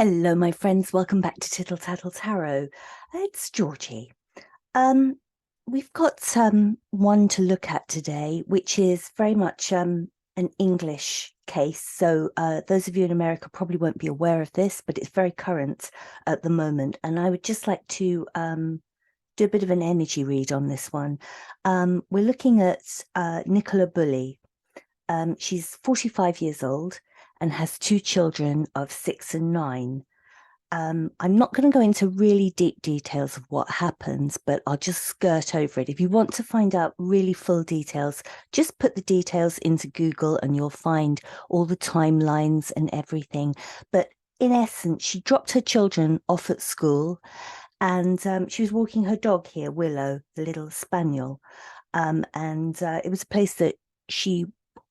Hello, my friends. Welcome back to Tittle Tattle Tarot. It's Georgie. Um, we've got one to look at today, which is very much an English case. So those of you in America probably won't be aware of this, but it's very current at the moment. And I would just like to do a bit of an energy read on this one. We're looking at Nicola Bulley. She's 45 years old and has two children of 6 and 9. I'm not going to go into really deep details of what happens, but I'll just skirt over it. If you want to find out really full details, just put the details into Google and you'll find all the timelines and everything. But in essence, she dropped her children off at school and she was walking her dog here, Willow, the little spaniel. It was a place that she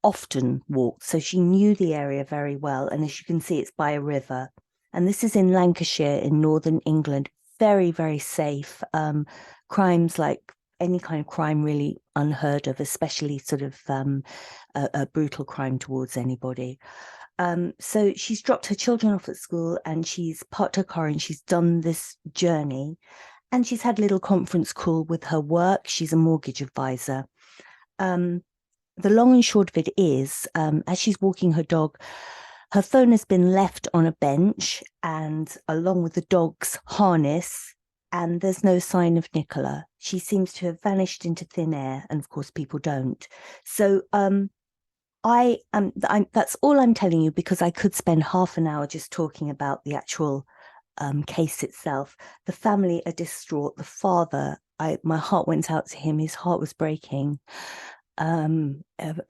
often walked, so she knew the area very well. And as you can see, it's by a river. And this is in Lancashire in northern England. Very, very safe. Crimes like any kind of crime really unheard of, especially sort of a brutal crime towards anybody. So she's dropped her children off at school and she's parked her car and she's done this journey. And she's had a little conference call with her work. She's a mortgage advisor. The long and short of it is, as she's walking her dog, her phone has been left on a bench and along with the dog's harness, and there's no sign of Nicola. She seems to have vanished into thin air, and of course people don't. So that's all I'm telling you, because I could spend half an hour just talking about the actual case itself. The family are distraught. The father, my heart went out to him. His heart was breaking.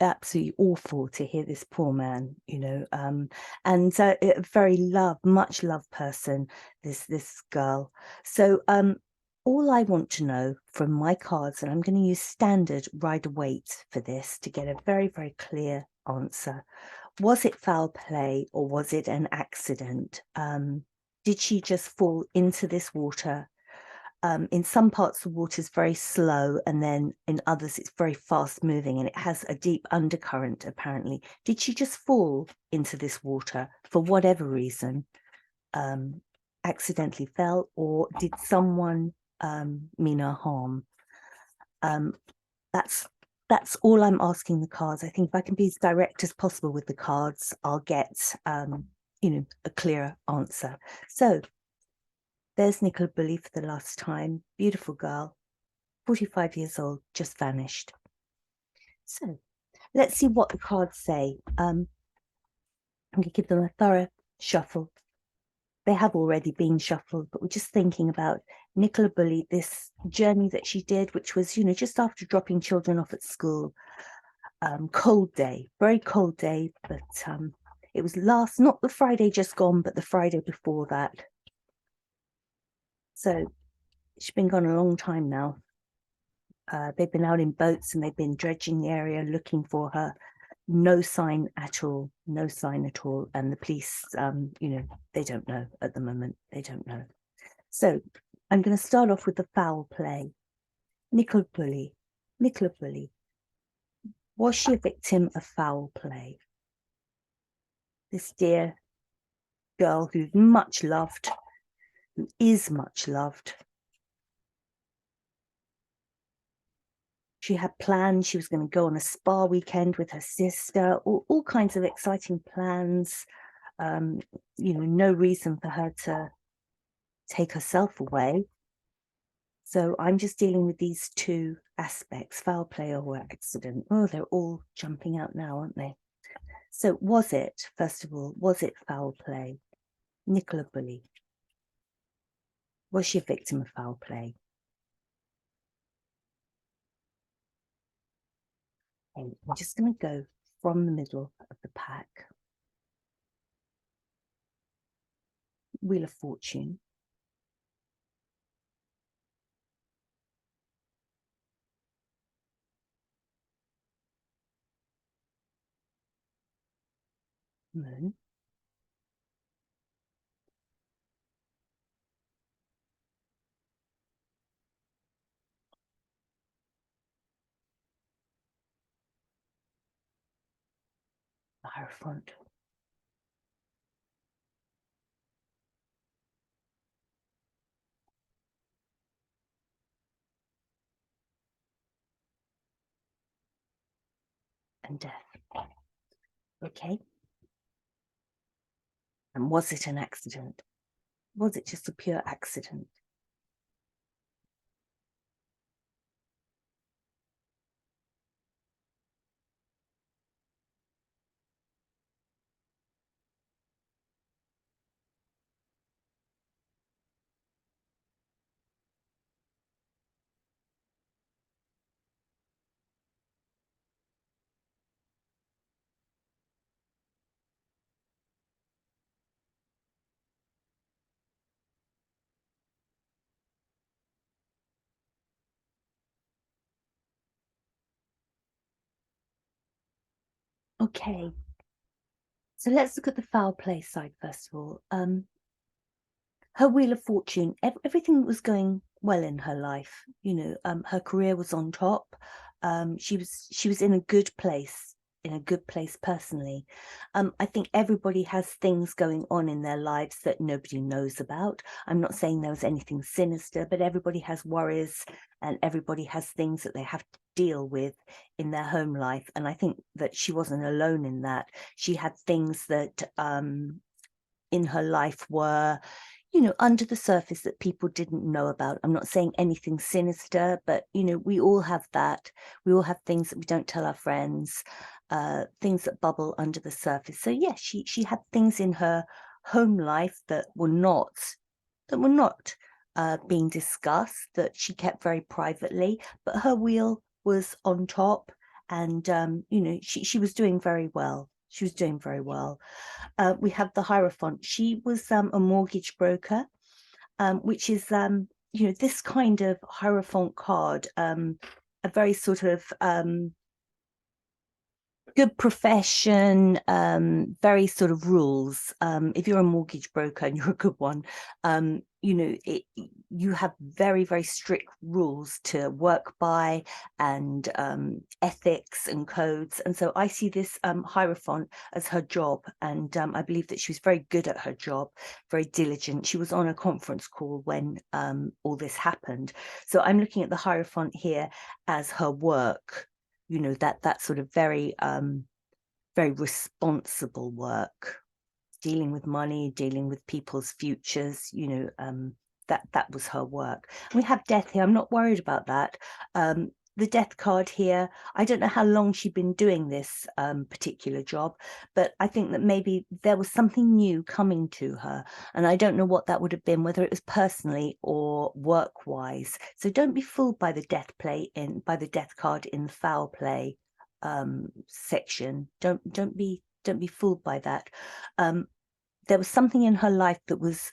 Absolutely awful to hear this poor man, and a very much loved person, this girl. So all I want to know from my cards, and I'm going to use standard Rider-Waite for this to get a very, very clear answer. Was it foul play or was it an accident? Did she just fall into this water? In some parts, the water is very slow, and then in others, it's very fast moving, and it has a deep undercurrent, apparently. Did she just fall into this water for whatever reason? Accidentally fell, or did someone mean her harm? That's all I'm asking the cards. I think if I can be as direct as possible with the cards, I'll get a clearer answer. So there's Nicola Bulley for the last time. Beautiful girl, 45 years old, just vanished. So let's see what the cards say. I'm going to give them a thorough shuffle. They have already been shuffled, but we're just thinking about Nicola Bulley, this journey that she did, which was, just after dropping children off at school. Cold day, very cold day, but it was not the Friday just gone, but the Friday before that. So she's been gone a long time now. They've been out in boats and they've been dredging the area looking for her. No sign at all. No sign at all. And the police, they don't know at the moment. They don't know. So I'm going to start off with the foul play. Nicola Bulley. Nicola Bulley. Was she a victim of foul play? This dear girl who's much loved, who is much loved. She had plans. She was going to go on a spa weekend with her sister, all kinds of exciting plans. No reason for her to take herself away. So I'm just dealing with these two aspects, foul play or accident. Oh, they're all jumping out now, aren't they? So first of all, was it foul play? Nicola Bulley. Was she a victim of foul play? Okay, I'm just going to go from the middle of the pack. Wheel of Fortune. Moon. Hierophant. and death. Okay. And was it an accident? Was it just a pure accident? Okay. So let's look at the foul play side first of all. Her wheel of fortune, everything was going well in her life. Her career was on top. She was in a good place, personally. I think everybody has things going on in their lives that nobody knows about. I'm not saying there was anything sinister, but everybody has worries and everybody has things that they have to deal with in their home life. And I think that she wasn't alone in that. She had things that in her life were, under the surface that people didn't know about. I'm not saying anything sinister, but, we all have that. We all have things that we don't tell our friends, things that bubble under the surface. So yes, she had things in her home life that were not being discussed, that she kept very privately, but her wheel was on top, and she was doing very well. She was doing very well. We have the Hierophant. She was a mortgage broker, which is, this kind of Hierophant card, a very sort of good profession, very sort of rules. If you're a mortgage broker and you're a good one, you have very, very strict rules to work by, and ethics and codes. And so I see this Hierophant as her job. And I believe that she was very good at her job, very diligent. She was on a conference call when all this happened. So I'm looking at the Hierophant here as her work. That sort of very very responsible work, dealing with money, dealing with people's futures. That was her work. We have death here. I'm not worried about that. The death card here, I don't know how long she'd been doing this particular job, but I think that maybe there was something new coming to her, and I don't know what that would have been, whether it was personally or work-wise. So don't be fooled by the death card in the foul play section. Don't be fooled by that. There was something in her life that was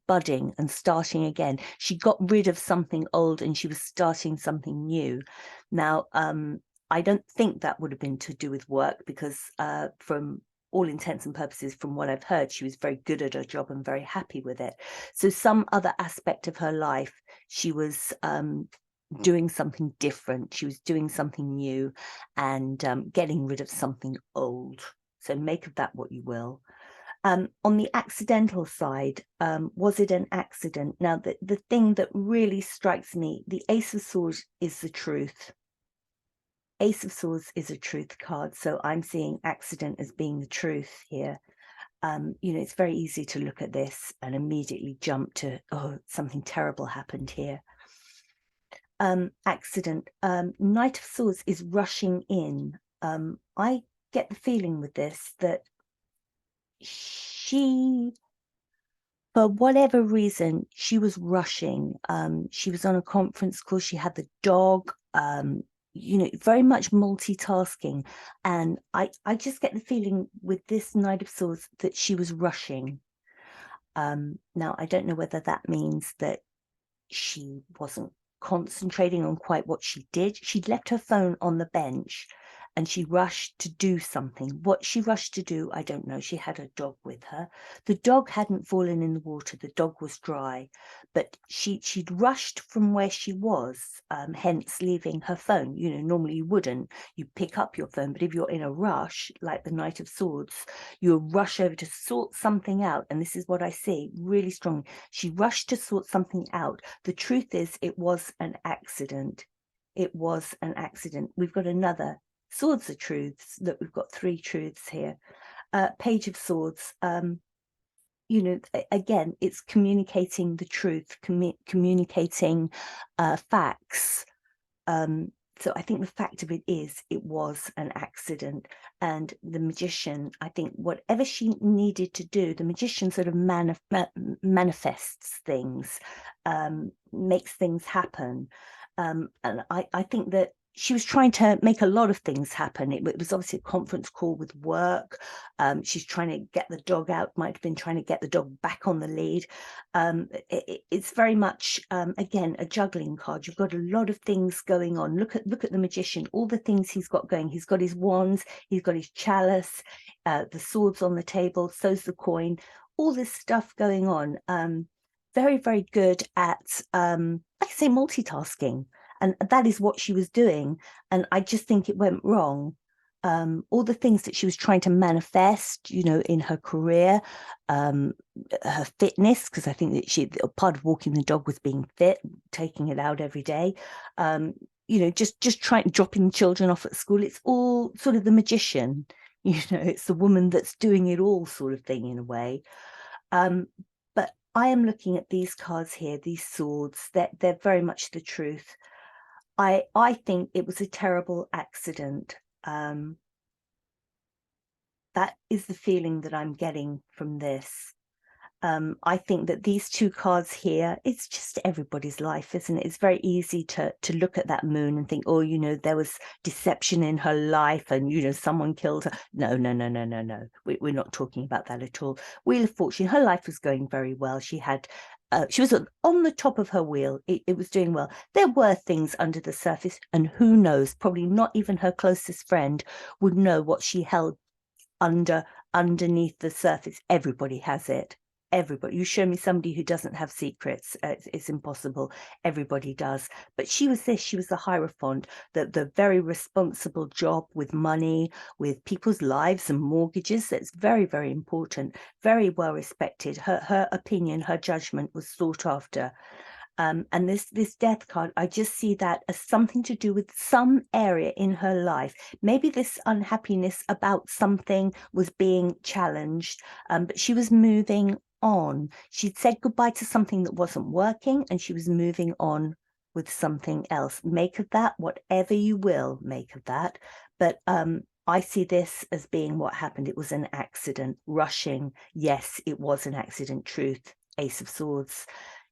budding and starting again. She got rid of something old and she was starting something new. Now, I don't think that would have been to do with work, because from all intents and purposes, from what I've heard, she was very good at her job and very happy with it. So some other aspect of her life, she was doing something different. She was doing something new, and getting rid of something old. So make of that what you will. On the accidental side, was it an accident? Now, the thing that really strikes me, the Ace of Swords is the truth. Ace of Swords is a truth card, so I'm seeing accident as being the truth here. It's very easy to look at this and immediately jump to, oh, something terrible happened here. Accident. Knight of Swords is rushing in. I get the feeling with this that she, for whatever reason, she was rushing. She was on a conference call. She had the dog, very much multitasking. And I just get the feeling with this Knight of Swords that she was rushing. Now, I don't know whether that means that she wasn't concentrating on quite what she did. She'd left her phone on the bench and she rushed to do something. What she rushed to do, I don't know. She had her dog with her. The dog hadn't fallen in the water. The dog was dry, but she'd rushed from where she was, hence leaving her phone. Normally you wouldn't. You pick up your phone, but if you're in a rush, like the Knight of Swords, you rush over to sort something out. And this is what I see really strong. She rushed to sort something out. The truth is, it was an accident. It was an accident. We've got another Swords are truths. Look, we've got 3 truths here. Page of Swords, you know, again, it's communicating the truth, communicating facts. So I think the fact of it is, it was an accident. And the magician, I think whatever she needed to do, the magician sort of manifests things, makes things happen. And I think that she was trying to make a lot of things happen. It was obviously a conference call with work. She's trying to get the dog out, might have been trying to get the dog back on the lead. It's very much, again, a juggling card. You've got a lot of things going on. Look at the magician, all the things he's got going. He's got his wands, he's got his chalice, the swords on the table, so's the coin, all this stuff going on. Very, very good at, like I say, multitasking. And that is what she was doing. And I just think it went wrong. All the things that she was trying to manifest, you know, in her career, her fitness, because I think that part of walking the dog was being fit, taking it out every day. You know, just dropping children off at school. It's all sort of the magician, you know, it's the woman that's doing it all, sort of thing, in a way. But I am looking at these cards here, these swords, they're very much the truth. I think it was a terrible accident. That is the feeling that I'm getting from this. I think that these 2 cards here, it's just everybody's life, isn't it? It's very easy to look at that moon and think, oh, you know, there was deception in her life and, you know, someone killed her. No. We're not talking about that at all. Wheel of Fortune, her life was going very well. She was on the top of her wheel. It was doing well. There were things under the surface, and who knows, probably not even her closest friend would know what she held underneath the surface. Everybody has it. Everybody. You show me somebody who doesn't have secrets, it's impossible. Everybody does. But she was the Hierophant, the very responsible job with money, with people's lives and mortgages. That's very, very important, very well respected. Her opinion, her judgment was sought after. And this death card, I just see that as something to do with some area in her life. Maybe this unhappiness about something was being challenged, but she was moving on. She'd said goodbye to something that wasn't working, and she was moving on with something else. Make of that whatever you will make of that. But I see this as being what happened. It was an accident. Rushing. Yes, it was an accident. Truth. Ace of Swords.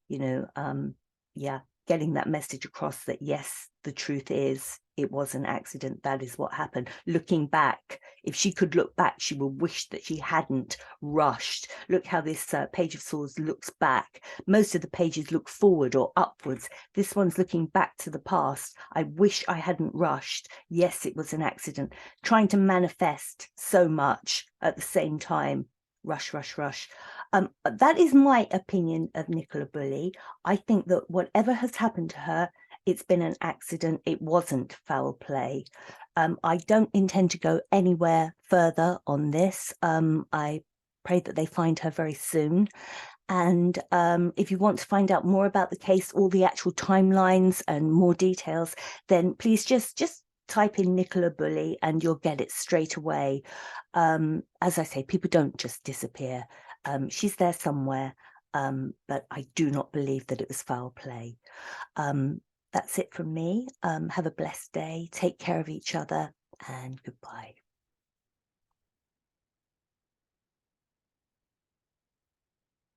You know, yeah, getting that message across that, yes, the truth is, it was an accident. That is what happened. Looking back, if she could look back, she would wish that she hadn't rushed. Look how this Page of Swords looks back. Most of the pages look forward or upwards. This one's looking back to the past. I wish I hadn't rushed. Yes, it was an accident. Trying to manifest so much at the same time. Rush. That is my opinion of Nicola Bulley. I think that whatever has happened to her, it's been an accident. It wasn't foul play. I don't intend to go anywhere further on this. I pray that they find her very soon. And if you want to find out more about the case, all the actual timelines and more details, then please just type in Nicola Bulley and you'll get it straight away. As I say, people don't just disappear. She's there somewhere, but I do not believe that it was foul play. That's it from me. Have a blessed day. Take care of each other, and goodbye.